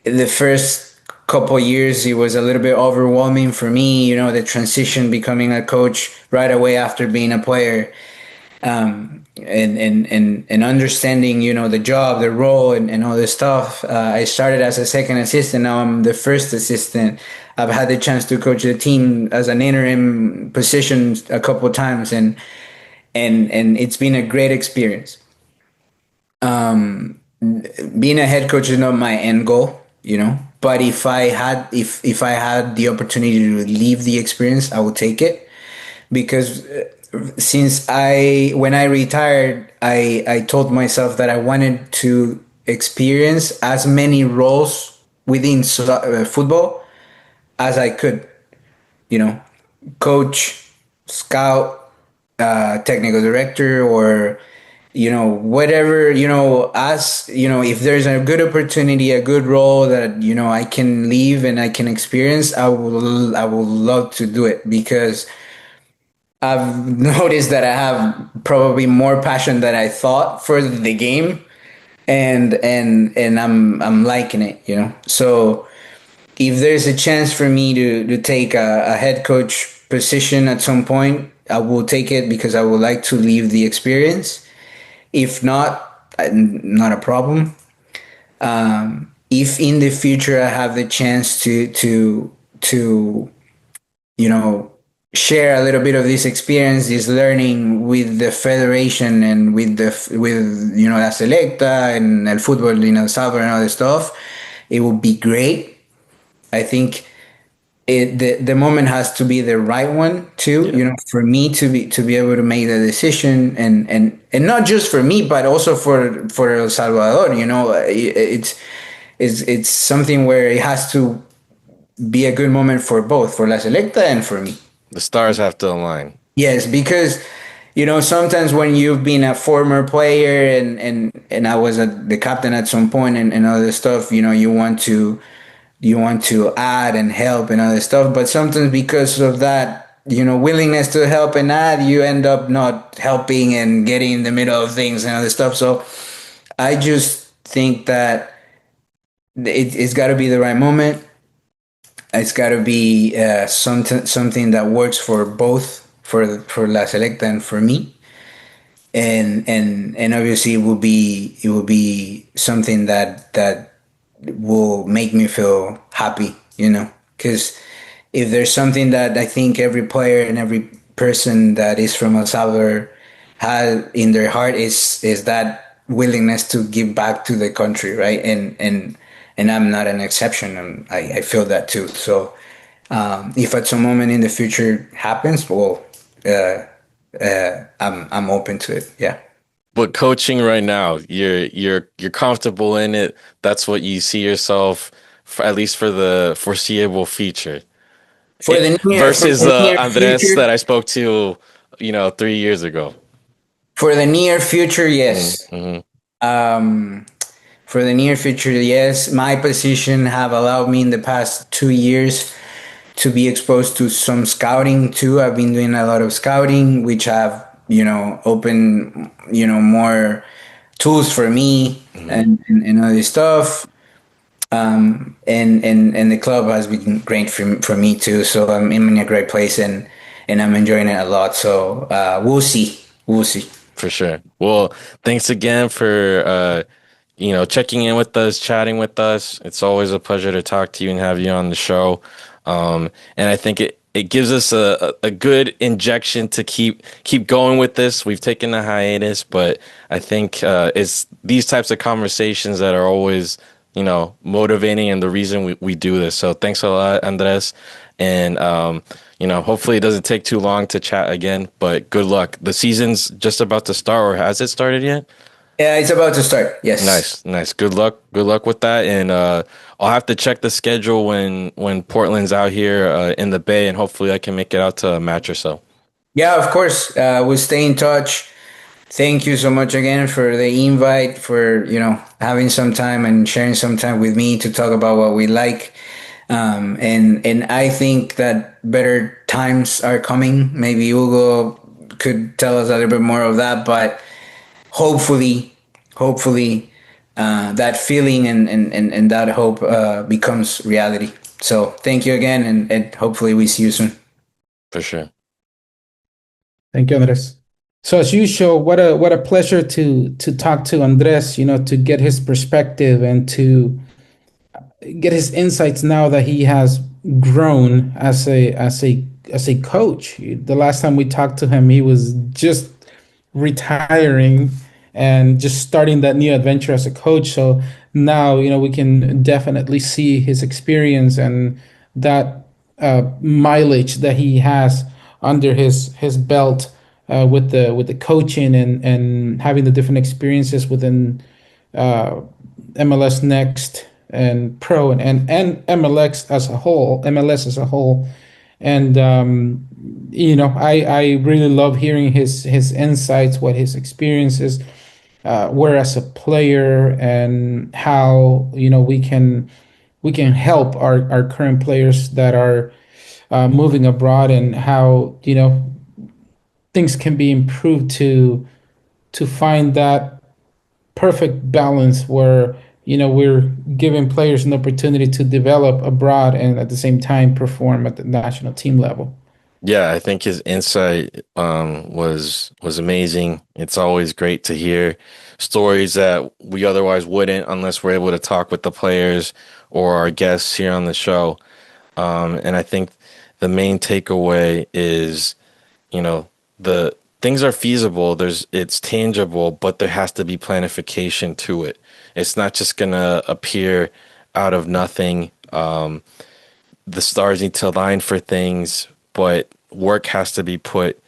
the first couple years it was a little bit overwhelming for me. You know, the transition becoming a coach right away after being a player, and understanding, you know, the job, the role, and all this stuff. I started as a second assistant. Now I'm the first assistant. I've had the chance to coach the team as an interim position a couple of times, and it's been a great experience. Being a head coach is not my end goal, you know. But if I had the opportunity to leave the experience, I would take it, because since I when I retired, I told myself that I wanted to experience as many roles within football as I could, you know, coach, scout, technical director, or, you know, whatever, you know, as you know, if there's a good opportunity, a good role that, you know, I can leave and I can experience, I will love to do it, because I've noticed that I have probably more passion than I thought for the game, and I'm liking it, you know. So if there's a chance for me to take a head coach position at some point, I will take it, because I would like to leave the experience. If not, not a problem. If in the future I have the chance to you know, share a little bit of this experience, this learning with the federation and with you know, la selecta and el fútbol in El Salvador and all this stuff, it would be great. I think the moment has to be the right one too, Yeah. you know, for me to be able to make the decision, and not just for me, but also for El Salvador. You know, it's something where it has to be a good moment for both, for La Selecta and for me. The stars have to align. Yes, because, you know, sometimes when you've been a former player, and I was the captain at some point, and all this stuff, you know, you want to add and help and other stuff, but sometimes because of that, you know, willingness to help and add, you end up not helping and getting in the middle of things and other stuff. So I just think that it's got to be the right moment. It's got to be something that works for both, for La Selecta and for me, and obviously it will be something that will make me feel happy, you know, because if there's something that I think every player and every person that is from El Salvador has in their heart, is that willingness to give back to the country, right? And I'm not an exception, and I feel that too. So if at some moment in the future happens, well, I'm open to it. Yeah. But coaching right now, you're comfortable in it. That's what you see yourself, for, at least for the foreseeable future. For the for Versus the near Andres future, that I spoke to, 3 years ago. for the near future, yes. Mm-hmm. Um, for the near future, yes, my position have allowed me in the past 2 years to be exposed to some scouting too. I've been doing a lot of scouting, which have, opened, more tools for me Hmm. and other stuff. And the club has been great for me too. So I'm in a great place and I'm enjoying it a lot. So we'll see. We'll see. For sure. Well, thanks again for checking in with us, chatting with us. It's always a pleasure to talk to you and have you on the show. And I think it gives us a good injection to keep going with this. We've taken a hiatus, but I think it's these types of conversations that are always, motivating and the reason we do this. So thanks a lot, Andres. And hopefully it doesn't take too long to chat again, but good luck. The season's just about to start, or has it started yet? Yeah, it's about to start. Yes. Nice, nice. Good luck. Good luck with that. And I'll have to check the schedule when Portland's out here in the Bay, and hopefully I can make it out to a match or so. Yeah, of course. We'll stay in touch. Thank you so much again for the invite, for having some time and sharing some time with me to talk about what we like. And I think that better times are coming. Maybe Hugo could tell us a little bit more of that, but hopefully, that feeling and that hope becomes reality. So thank you again, and hopefully we see you soon. For sure. Thank you, Andres. So as usual, what a pleasure to talk to Andres, to get his perspective and to get his insights now that he has grown as a coach. The last time we talked to him, he was just retiring and just starting that new adventure as a coach. So now, we can definitely see his experience and that mileage that he has under his belt with the coaching and having the different experiences within MLS Next and Pro and MLS as a whole. And I really love hearing his insights, what his experiences were as a player, and how we can help our current players that are moving abroad, and how things can be improved to find that perfect balance where we're giving players an opportunity to develop abroad and at the same time perform at the national team level. Yeah, I think his insight was amazing. It's always great to hear stories that we otherwise wouldn't unless we're able to talk with the players or our guests here on the show. And I think the main takeaway is, the things are feasible. It's tangible, but there has to be planification to it. It's not just gonna appear out of nothing. The stars need to align for things, but work has to be put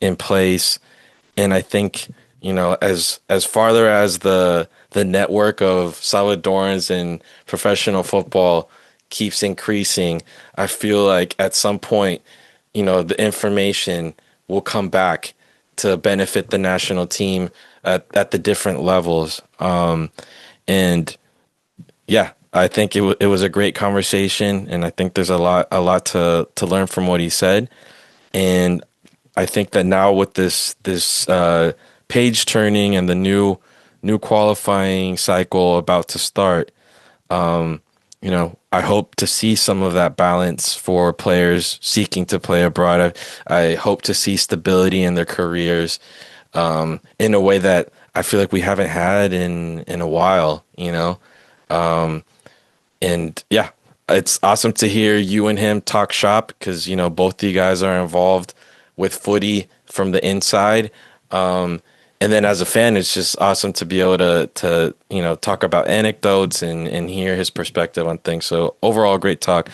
in place. And I think, as farther as the network of Salvadorans in professional football keeps increasing, I feel like at some point, the information will come back to benefit the national team at the different levels. And yeah, I think it was a great conversation, and I think there's a lot to learn from what he said. And I think that now with this page turning and the new qualifying cycle about to start, I hope to see some of that balance for players seeking to play abroad. I hope to see stability in their careers, in a way that I feel like we haven't had in a while. And yeah, it's awesome to hear you and him talk shop because, both of you guys are involved with footy from the inside. And then as a fan, it's just awesome to be able to talk about anecdotes and hear his perspective on things. So overall, great talk.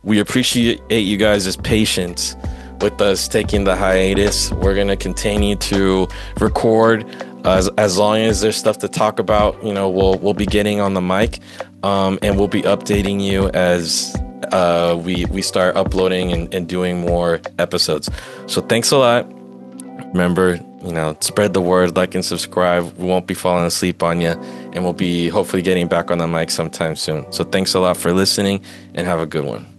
We appreciate you guys' patience with us taking the hiatus. We're gonna continue to record as long as there's stuff to talk about. We'll be getting on the mic, and we'll be updating you as we start uploading and doing more episodes. So thanks a lot. Remember, spread the word, like and subscribe. We won't be falling asleep on you, and we'll be hopefully getting back on the mic sometime soon. So thanks a lot for listening, and have a good one.